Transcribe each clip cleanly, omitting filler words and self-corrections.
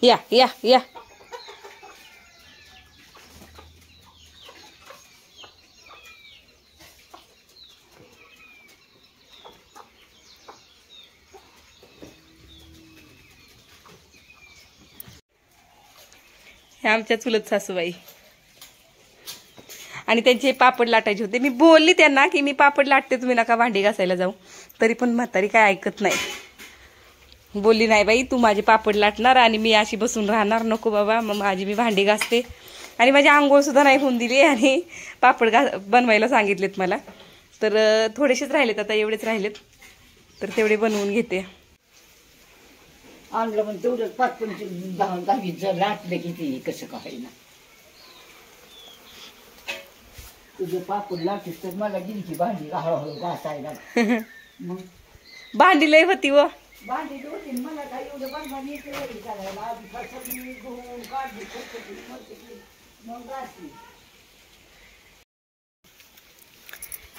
या या या. हे आमच्या चुलत सासूबाई आणि त्यांचे पापड लाटायचे होते. मी बोलली त्यांना की मी पापड लाटते, तुम्ही नका भांडी घासायला जाऊ. तरी पण म्हातारी काय ऐकत नाही. बोलली नाही बाई, तू माझे पापड लाटणार आणि मी अशी बसून राहणार. नको बाबा, मग माझी मी भांडी घासते. आणि माझी आंघोळ सुद्धा नाही होऊन दिली आणि पापड बनवायला सांगितलेत मला. तर थोडेसेच राहिलेत, आता एवढेच राहिलेत, तर तेवढे बनवून घेते. आणलं पण तेवढं 5-10 जर लाटलं किती कसं काय ना. तुझं पापड लाटस तर मला गिरची भांडी हळूहळू घासायला. मग भांडी लय होती व भांडी होती मला काय एवढं बनवायला येते करायला. आधी फसवली धुवून काढली मग घासली.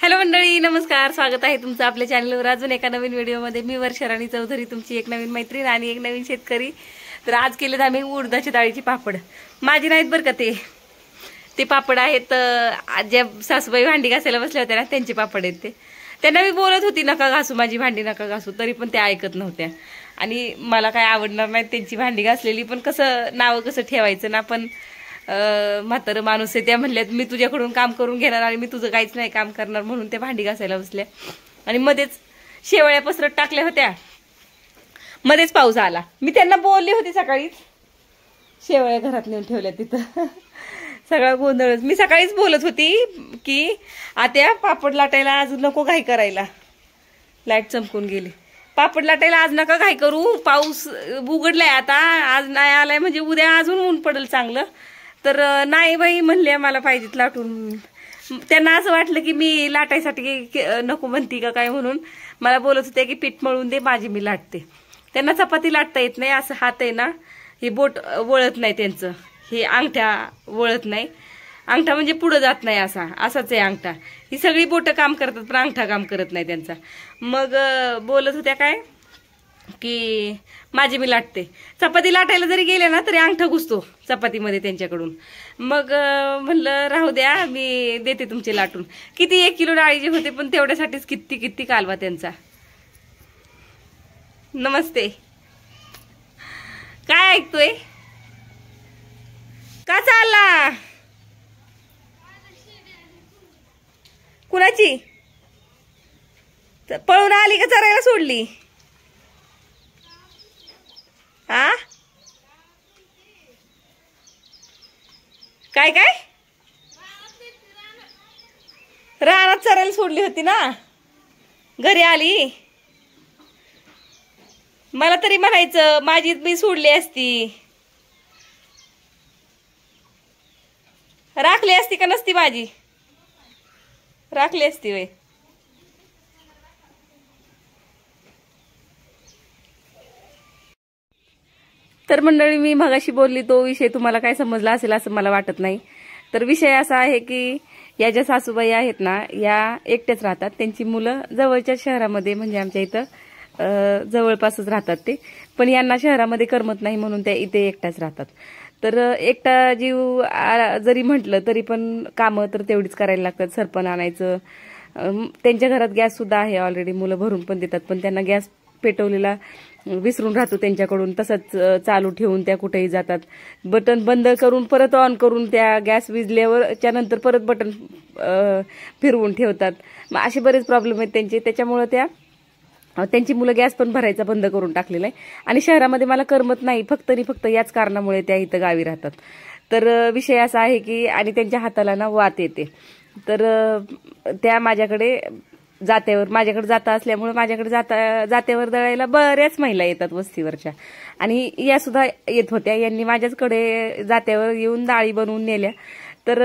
हॅलो मंडळी, नमस्कार. स्वागत आहे तुमचं आपल्या चॅनलवर अजून एका नवीन व्हिडिओमध्ये. मी वर्षा राणी चौधरी, तुमची एक नवीन मैत्रीण आणि एक नवीन शेतकरी. तर आज केलेत आम्ही उडदाच्या डाळीचे पापड. माझी नाहीत बरं का ते पापड आहेत ज्या सासूबाई भांडी घासायला बसल्या होत्या ना, त्यांचे पापड आहेत ते. त्यांना मी बोलत होती नका घासू माझी भांडी, नका घासू, तरी पण त्या ऐकत नव्हत्या. आणि मला काय आवडणार नाही त्यांची भांडी घासलेली, पण कसं नाव कसं ठेवायचं ना. पण म्हातारं माणूस आहे, त्या म्हणल्यात मी तुझ्याकडून काम करून घेणार आणि मी तुझं काहीच नाही काम करणार, म्हणून त्या भांडी घासायला बसल्या. आणि मध्येच शेवळ्या पसरत टाकल्या होत्या, मध्येच पाऊस आला. मी त्यांना बोलली होती सकाळीच, शेवळ्या घरात नेऊन ठेवल्या तिथं. सगळा गोंधळच. मी सकाळीच बोलत होती की आत्या पापड लाटायला आज नको घाई करायला. लाईट चमकून गेली. पापड लाटायला आज नका घाई करू, पाऊस उघडलाय आता, आज नाही आलाय म्हणजे उद्या अजून ऊन पडेल चांगलं. तर नाही बाई म्हणले, मला पाहिजेत लाटून. त्यांना असं वाटलं की मी लाटायसाठी नको म्हणती का काय, म्हणून मला बोलत होते की पीठ मळून दे, माझी मी लाटते. त्यांना चपाती लाटता येत नाही, असं हात आहे ना, हे बोट वळत नाही त्यांचं, हे अंगठा वळत नाही. अंगठा म्हणजे पुढं जात नाही, असाच आहे अंगठा. ही सगळी बोटं काम करतात पण अंगठा काम करत नाही त्यांचा. मग बोलत होत्या काय की माझी मी लाटते. चपाती लाटायला जरी गेले ना तरी अंगठा घुसतो चपातीमध्ये त्यांच्याकडून. मग म्हणलं राहू द्या, मी देते तुमचे लाटून. किती 1 किलो डाळीचे होते, पण तेवढ्यासाठीच किती कालवा त्यांचा. नमस्ते. काय ऐकतोय? का चालला? कुणाची? पळून आली का चरायला सोडली? हा काय काय रानात चरायला सोडली होती ना, घरी आली. मला तरी म्हणायचं माझी मी सोडली असती, राखली असती का नसती माझी? राखली असती वय. तर मंडळी, मी मगाशी बोलली तो विषय तुम्हाला काय समजला असेल असं मला वाटत नाही. तर विषय असा आहे की या ज्या सासूबाई आहेत ना, या एकट्याच राहतात. त्यांची मुलं जवळच्या शहरामध्ये, म्हणजे आमच्या इथं जवळपासच राहतात ते. पण यांना शहरामध्ये करमत नाही म्हणून त्या इथे एकट्याच राहतात. तर एकटा जीव जरी म्हटलं तरी पण कामं तर तेवढीच करायला लागतात. सरपण आणायचं, त्यांच्या घरात गॅस सुद्धा आहे ऑलरेडी, मुलं भरून पण देतात, पण त्यांना गॅस पेटवलेला विसरून राहतो त्यांच्याकडून. तसंच चालू ठेवून त्या कुठेही जातात. बटन बंद करून परत ऑन करून त्या गॅस विजल्यावरच्या नंतर परत बटन फिरवून ठेवतात. मग असे बरेच प्रॉब्लेम आहेत त्यांचे. त्याच्यामुळे त्यांची मुलं गॅस पण भरायचा बंद करून टाकलेला आहे. आणि शहरामध्ये मला करमत नाही फक्त याच कारणामुळे त्या इथं गावी राहतात. तर विषय असा आहे की, आणि त्यांच्या हाताला ना वात येते. तर त्या माझ्याकडे जाता असल्यामुळे माझ्याकडे जात्यावर दळायला बऱ्याच महिला येतात वस्तीवरच्या. आणि या सुद्धा येत होत्या. यांनी माझ्याचकडे जात्यावर येऊन डाळी बनवून नेल्या. तर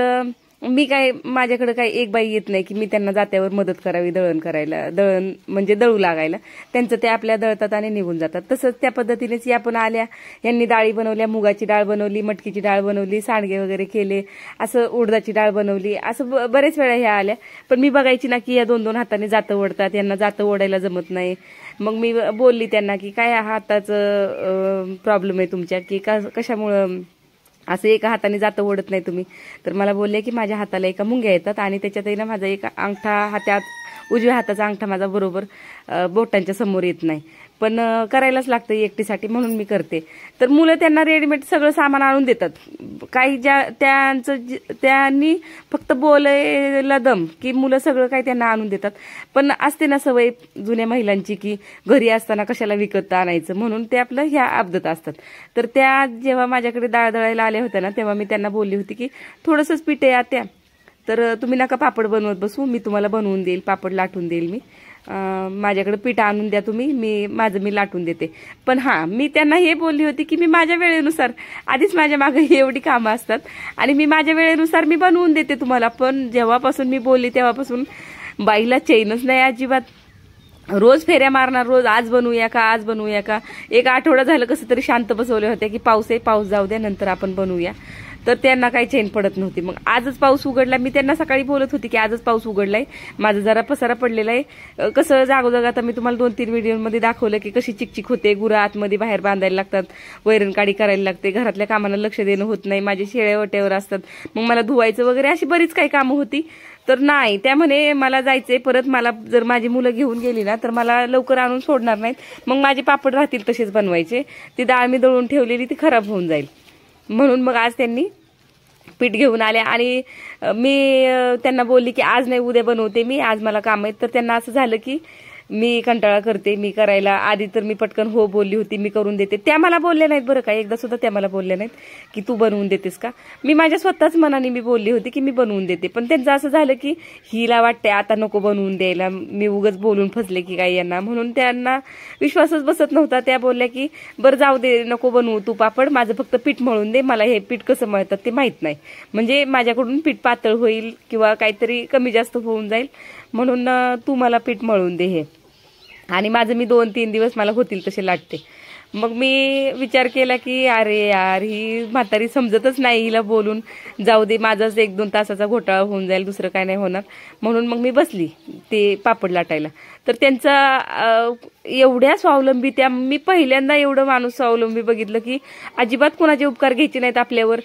मी काय माझ्याकडे काय एक बाई येत नाही की मी त्यांना जात्यावर मदत करावी दळण म्हणजे दळू लागायला. त्यांचं ते आपल्या दळतात आणि निघून जातात. तसंच त्या पद्धतीनेच या पण आल्या, यांनी डाळी बनवल्या, मुगाची डाळ बनवली, मटकीची डाळ बनवली, सांडगे वगैरे केले, असं उडदाची डाळ बनवली, असं बरेच वेळा ह्या आल्या. पण मी बघायची ना की या 2-2 हाताने जातं ओढतात, यांना जातं ओढायला जमत नाही. मग मी बोलली त्यांना की काय हाताचं प्रॉब्लेम आहे तुमच्या, की कशामुळं असं एका हाताने जातं ओढत नाही तुम्ही. तर मला बोलले की माझ्या हाताला एका मुंग्या येतात आणि त्याच्यातही ना माझा एक अंगठा हातात उजव्या हाताचा अंगठा माझा बरोबर बोटांच्या समोर येत नाही. पण करायलाच लागतं एकटीसाठी म्हणून मी करते. तर मुलं त्यांना रेडीमेड सगळं सामान आणून देतात. काही त्यांनी फक्त बोलायला दम की मुलं सगळं काही त्यांना आणून देतात. पण असते ना सवय जुन्या महिलांची की घरी असताना कशाला विकत आणायचं, म्हणून ते आपलं ह्या अपदत असतात. तर त्या जेव्हा माझ्याकडे डाळ दळायला आल्या होत्या ना तेव्हा मी त्यांना बोलली होती की थोडंसंच पीठ आहे आत्या, तर तुम्ही नका पापड बनवत बसू, मी तुम्हाला बनवून देईल, पापड लाटून देईल मी, माझ्याकडे पीठ आणून द्या तुम्ही, मी लाटून देते. पण मी त्यांना हे बोलली होती की मी माझ्या वेळेनुसार, आधीच माझ्या मागे एवढी कामं असतात आणि मी माझ्या वेळेनुसार मी बनवून देते तुम्हाला. पण जेव्हापासून मी बोलली तेव्हापासून बाईला चैनच नाही अजिबात. रोज फेऱ्या मारणार, रोज आज बनवूया का. एक आठवडा झालं कसं तरी शांत बसवले होते की पाऊस आहे, पाऊस जाऊ द्या नंतर आपण बनवूया. तर त्यांना काही चैन पडत नव्हती. मग आजच पाऊस उघडला, मी त्यांना सकाळी बोलत होती की आजच पाऊस उघडलाय, माझा जरा पसारा पडलेला आहे. कसं जागोजाग आता मी तुम्हाला 2-3 व्हिडिओमध्ये दाखवलं की कशी चिकचिक होते, गुरं आतमध्ये बाहेर बांधायला लागतात, वैरणकाडी करायला लागते, घरातल्या कामांना लक्ष देणं होत नाही, माझे शेळ्या वट्यावर असतात, मग मला धुवायचं वगैरे अशी बरीच काही कामं होती. तर नाही, त्या म्हणे मला जायचंय परत, मला जर माझी मुलं घेऊन गेली ना तर मला लवकर आणून सोडणार नाहीत, मग माझे पापड राहतील तसेच बनवायचे, ती डाळ मी दळून ठेवलेली ती खराब होऊन जाईल. म्हणून मग आज त्यांनी पीठ घेऊन आले आणि मी त्यांना बोलली की आज नाही उद्या बनवते मी, आज मला काम आहे. तर त्यांना असं झालं की मी कंटाळा करते मी करायला. आधी तर मी पटकन हो बोलली होती, मी करून देते. त्या मला बोलल्या नाहीत बरं का, एकदा सुद्धा त्या मला बोलल्या नाहीत की तू बनवून देतेस का. मी माझ्या स्वतःच मनाने मी बोलली होती की मी बनवून देते. पण त्यांचं असं झालं की हिला वाटते आता नको बनवून द्यायला, मी उगाच बोलून फसले की काय यांना, म्हणून त्यांना विश्वासच बसत नव्हता. त्या बोलल्या की बरं जाऊ दे, नको बनवू तू पापड, माझं फक्त पीठ मळून दे, मला हे पीठ कसं मळतात ते माहित नाही, म्हणजे माझ्याकडून पीठ पातळ होईल किंवा काहीतरी कमी जास्त होऊन जाईल, म्हणून तू मला पीठ मळून दे हे. आणि माझं मी 2-3 दिवस मला होतील तसे लाटते. मग मी विचार केला की अरे यार, ही म्हातारी समजतच नाही, हिला बोलून जाऊ दे, माझाच 1-2 तासाचा घोटाळा होऊन जाईल, दुसरं काय नाही होणार. म्हणून मग मी बसली ते पापड लाटायला. तर त्यांचा एवढ्या स्वावलंबी, त्या मी पहिल्यांदा एवढं माणूस स्वावलंबी बघितलं की अजिबात कोणाचे उपकार घ्यायचे नाहीत आपल्यावर.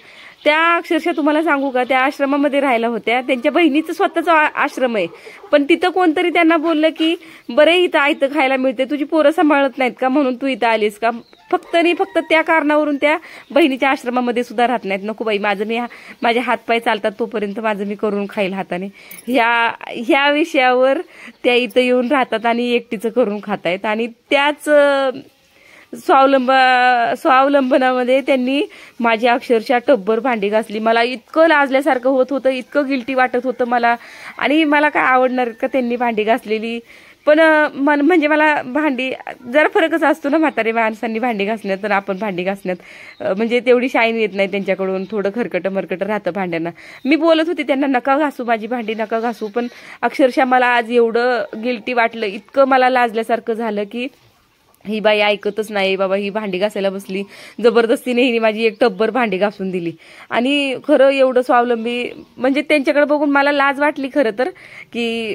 त्या अक्षरशः तुम्हाला सांगू का, त्या आश्रमामध्ये राहायला होत्या, त्यांच्या बहिणीचं स्वतःचा आश्रम आहे, पण तिथं कोणतरी त्यांना बोललं की बरे इथं आयतं खायला मिळते, तुझी पोरं सांभाळत नाहीत का म्हणून तू इथं आलीस का. फक्त त्या कारणावरून त्या बहिणीच्या आश्रमामध्ये सुद्धा राहत नाहीत. नको बाई, माझे हातपाय चालतात तोपर्यंत माझं मी करून खाईल हाताने, ह्या विषयावर त्या इथं येऊन राहतात आणि एकटीचं करून खातायत. आणि त्याच स्वावलंबनामध्ये त्यांनी माझी अक्षरशः टब्बर भांडी घासली. मला इतकं लाजल्यासारखं होत होतं, इतकं गिल्टी वाटत होतं मला. आणि मला काय आवडणार का त्यांनी भांडी घासलेली, पण म्हणजे मला भांडी जरा फरकच असतो ना, म्हातारे माणसांनी भांडी घासण्यात तर आपण भांडी घासण्यात, म्हणजे तेवढी शाईन येत नाही त्यांच्याकडून, थोडं खरकटं राहतं भांड्यांना. मी बोलत होते त्यांना नका घासू माझी भांडी, नका घासू, पण अक्षरशः मला आज एवढं गिल्टी वाटलं, इतकं मला लाजल्यासारखं झालं की ही बाई ऐकतच नाही बाबा, ही भांडी घासायला बसली, जबरदस्तीने हिने माझी एक टब्बर भांडी घासून दिली. आणि खरं एवढं स्वावलंबी, म्हणजे त्यांच्याकडे बघून मला लाज वाटली खरं तर, की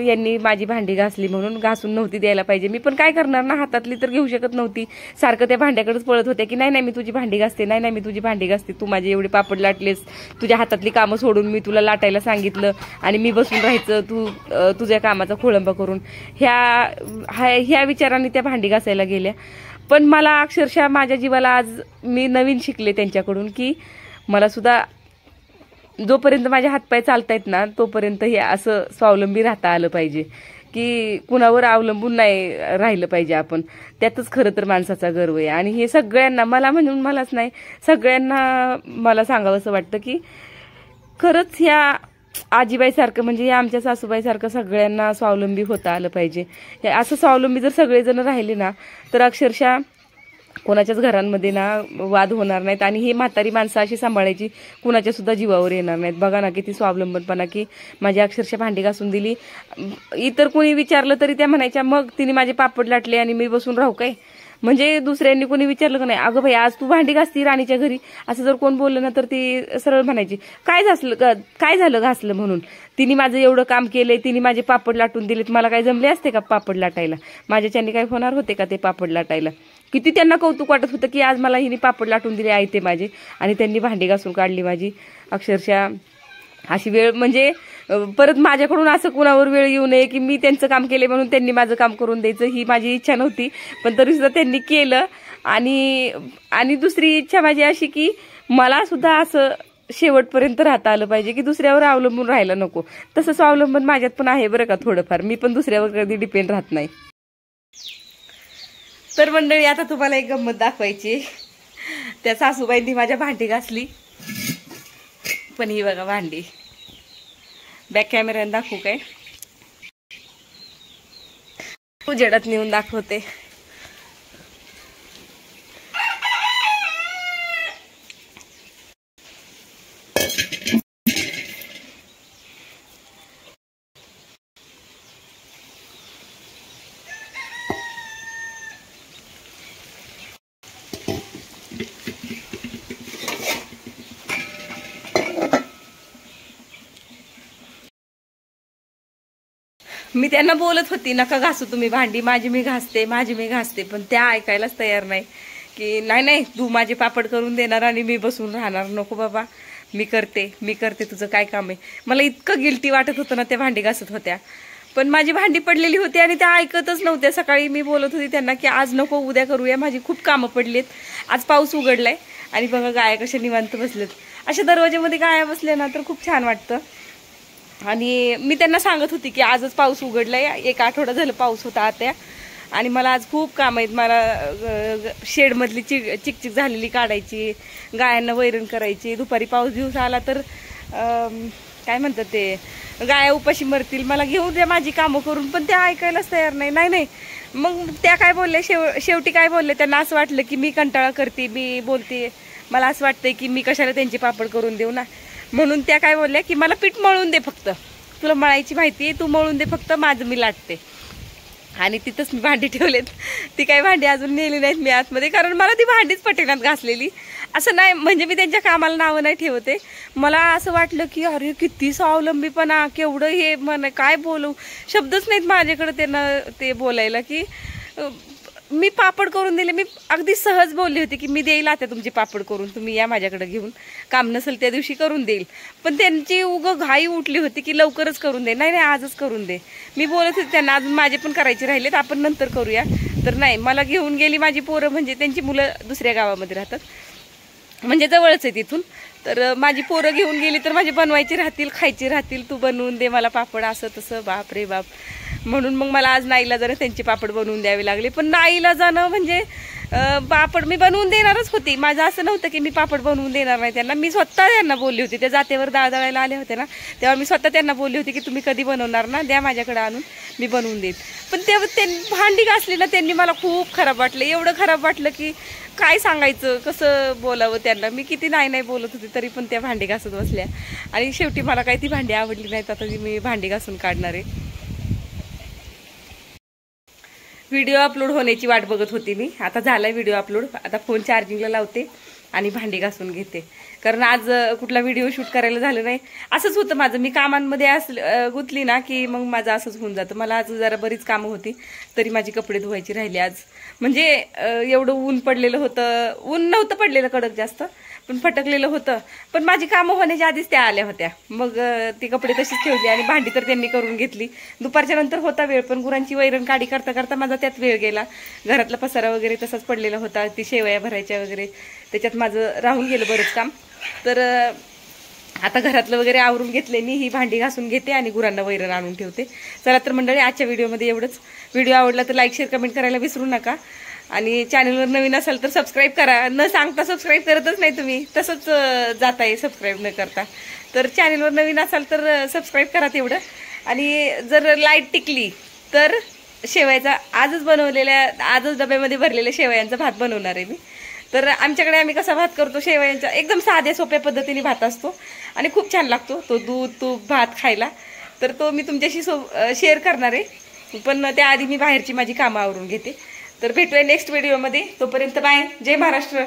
यांनी माझी भांडी घासली म्हणून. घासून नव्हती द्यायला पाहिजे, मी पण काय करणार ना, हातातली तर घेऊ शकत नव्हती. सारखं त्या भांड्याकडेच पळत होत्या की नाही मी तुझी भांडी घासते, नाही मी तुझी भांडी घासते, तू माझे एवढे पापड लाटलेस, तुझ्या हातातली कामं सोडून मी तुला लाटायला सांगितलं आणि मी बसून राहायचं, तू तुझ्या कामाचा खोळंबा करून. ह्या विचाराने त्या भांडी घासायला गेल्या. पण मला अक्षरशः माझ्या जीवाला आज मी नवीन शिकले त्यांच्याकडून की मला सुद्धा जोपर्यंत माझे हातपाय चालतायत ना तोपर्यंत हे असं स्वावलंबी राहता आलं पाहिजे, की कुणावर अवलंबून नाही राहिलं पाहिजे आपण. त्यातच खरं तर माणसाचा गर्व आहे. आणि हे सगळ्यांना, मला म्हणून मलाच नाही, सगळ्यांना मला सांगावंसं वाटतं की खरंच ह्या आजीबाईसारखं, म्हणजे या आमच्या सासूबाईसारखं सगळ्यांना स्वावलंबी होता आलं पाहिजे. असं स्वावलंबी जर सगळेजण राहिले ना तर अक्षरशः कोणाच्याच घरांमध्ये ना वाद होणार नाहीत आणि ही म्हातारी माणसं अशी सांभाळायची, कुणाच्या सुद्धा जीवावर येणार नाहीत. बघा ना किती स्वावलंबनपणा, की माझी अक्षरशः भांडी घासून दिली. इतर कोणी विचारलं तरी त्या म्हणायच्या मग तिने माझे पापड लाटले आणि मी बसून राहू काय. म्हणजे दुसऱ्यांनी कोणी विचारलं का नाही, अगं भाई आज तू भांडी घासती राणीच्या घरी, असं जर कोण बोललं ना तर ती सरळ म्हणायची काय झालं घासलं म्हणून. तिने माझं एवढं काम केलंय, तिने माझे पापड लाटून दिलेत, मला काय जमले असते का पापड लाटायला, माझ्याच्यानी काय होणार होते का ते पापड लाटायला. किती त्यांना कौतुक वाटत होतं की आज मला हिने पापड लाटून दिले आहे ते माझे, आणि त्यांनी भांडी घासून काढली माझी. अक्षरशः अशी वेळ म्हणजे परत माझ्याकडून असं कुणावर वेळ येऊ नये की मी त्यांचं काम केले म्हणून त्यांनी माझं काम करून द्यायचं, ही माझी इच्छा नव्हती. पण तरी सुद्धा त्यांनी केलं. आणि दुसरी इच्छा माझी अशी की मला सुद्धा असं शेवटपर्यंत राहता आलं पाहिजे, की दुसऱ्यावर अवलंबून राहायला नको. तसं स्वावलंबन माझ्यात पण आहे बरं का थोडंफार, मी पण दुसऱ्यावर कधी डिपेंड राहत नाही. तर मंडळी आता तुम्हाला एक गंमत दाखवायची. त्या सासूबाईंनी माझ्या भांडी घासली, पण ही बघा भांडी बॅक कॅमेऱ्याने दाखवू काय, उजेडात नेऊन दाखवते. मी त्यांना बोलत होती नका घासू तुम्ही भांडी, माझी मी घासते, पण त्या ऐकायलाच तयार नाही की नाही तू माझे पापड करून देणार आणि मी बसून राहणार. नको बाबा, मी करते तुझं काय काम आहे. मला इतकं गिल्टी वाटत होतं ना त्या भांडी घासत होत्या, पण माझी भांडी पडलेली होती आणि त्या ऐकतच नव्हत्या. सकाळी मी बोलत होती त्यांना की आज नको उद्या करूया, माझी खूप कामं पडलीत. आज पाऊस उघडलाय आणि बघा गाया कशा निवांत बसलेत. अशा दरवाज्यामध्ये गाया बसल्या ना तर खूप छान वाटतं. आणि मी त्यांना सांगत होती की आजच पाऊस उघडलाय, 1 आठवडा झालं पाऊस होता आत्या, आणि मला आज खूप काम आहेत. मला शेडमधली चिकचिक झालेली काढायची, गायांना वैरण करायची. दुपारी पाऊस दिवस आला तर काय म्हणतात ते, गाया उपाशी मरतील, मला घेऊन द्या माझी कामं करून. पण त्या ऐकायलाच तयार नाही. मग त्या काय बोलल्या, शेवटी काय बोलले, त्यांना असं वाटलं की मी कंटाळा करते, मी बोलते, मला असं वाटतंय की मी कशाला त्यांचे पापड करून देऊ ना. म्हणून त्या काय बोलल्या की मला पीठ मळून दे, फक्त तुला मळायची माहिती आहे, तू मळून दे फक्त, माझं मी लाटते. आणि तिथंच मी भांडी ठेवलेत. ती काही भांडी अजून नेली नाहीत मी आतमध्ये, कारण मला ती भांडीच पटेनात घासलेली. असं नाही म्हणजे मी त्यांच्या कामाला नावं नाही ठेवते, मला असं वाटलं की अरे किती स्वावलंबीपणा, केवढं हे मन, काय बोलू, शब्दच नाहीत माझ्याकडे त्यांना ते बोलायला की मी पापड करून दिले. मी अगदी सहज बोलली होती की मी देईल आता तुमचे पापड करून, तुम्ही या माझ्याकडे घेऊन, काम नसेल त्या दिवशी करून देईल. पण त्यांची घाई उठली होती की लवकरच करून दे, नाही आजच करून दे. मी बोलत होते त्यांना अजून माझे पण करायचे राहिलेत, आपण नंतर करूया. तर नाही, मला घेऊन गेली माझी पोरं, म्हणजे त्यांची मुलं दुसऱ्या गावामध्ये राहतात, म्हणजे जवळच आहे तिथून. तर माझी पोरं घेऊन गेली तर माझे बनवायचे राहतील, खायचे राहतील, तू बनवून दे मला पापड, असं तसं. बाप रे बाप. म्हणून मग मला आज नाईलाजानं त्यांचे पापड बनवून द्यावे लागले. पण नाईलाजानं म्हणजे पापड मी बनवून देणारच होती, माझं असं नव्हतं की मी पापड बनवून देणार नाही त्यांना. मी स्वतः त्यांना बोलली होती, त्या जातेवर डाळ दळायला आले होते ना तेव्हा मी स्वतः त्यांना बोलली होती की तुम्ही कधी बनवणार ना, द्या माझ्याकडे आणून, मी बनवून देईन. पण तेव्हा त्यांनी भांडी घासली ना, त्यांनी मला खूप खराब वाटलं, एवढं खराब वाटलं की काय सांगायचं, कसं बोलावं त्यांना. मी किती नाही बोलत होते तरी पण त्या भांडी घासत बसल्या. आणि शेवटी मला काही ती भांडी आवडली नाहीत, आता मी भांडी घासून काढणार आहे. व्हिडिओ अपलोड होण्याची वाट बघत होती मी, आता झालाय व्हिडिओ अपलोड. आता फोन चार्जिंगला लावते आणि भांडी घासून घेते, कारण आज कुठला व्हिडिओ शूट करायला झालं नाही. असंच होतं माझं, मी कामांमध्ये गुंतली ना की मग माझं असंच होऊन जातं. मला आज जरा बरीच कामं होती, तरी माझी कपडे धुवायची राहिली आज. म्हणजे एवढं ऊन पडलेलं होतं, ऊन नव्हतं पडलेलं कडक जास्त, पण फटकलेलं होतं. पण माझी कामं होण्याच्या आधीच त्या आल्या होत्या, मग ती कपडे तशीच ठेवली आणि भांडी तर त्यांनी करून घेतली. दुपारच्या नंतर होता वेळ, पण गुरांची वैरण काढी करता करता माझा त्यात वेळ गेला. घरातला पसारा वगैरे तसाच पडलेला होता, ती शेवया भरायच्या वगैरे, त्याच्यात माझं राहून गेलं बरंच काम. तर आता घरातलं वगैरे आवरून घेतले, मी ही भांडी घासून घेते आणि गुरांना वैरण आणून ठेवते. चला तर मंडळी, आजच्या व्हिडिओमध्ये एवढंच. व्हिडिओ आवडला तर लाईक, शेअर, कमेंट करायला विसरू नका. आणि चॅनलवर नवीन असाल तर सबस्क्राईब करा. न सांगता सबस्क्राईब करतच नाही तुम्ही, तसंच जाताय सबस्क्राईब न करता. तर चॅनलवर नवीन असाल तर सबस्क्राईब करा तेवढं. आणि जर लाईट टिकली तर शेवयाचा आजच बनवलेल्या आजच डब्यामध्ये भरलेल्या शेवयांचा भात बनवणार आहे मी. तर आमच्याकडे आम्ही कसा भात करतो शेवयांचा एकदम साध्या सोप्या पद्धतीने भात असतो आणि खूप छान लागतो तो दूध तूप भात खायला. तर तो मी तुमच्याशी शेअर करणार आहे, पण त्याआधी मी बाहेरची माझी कामं आवरून घेते. तर भेटूया नेक्स्ट व्हिडिओमध्ये. तोपर्यंत बाय. जय महाराष्ट्र.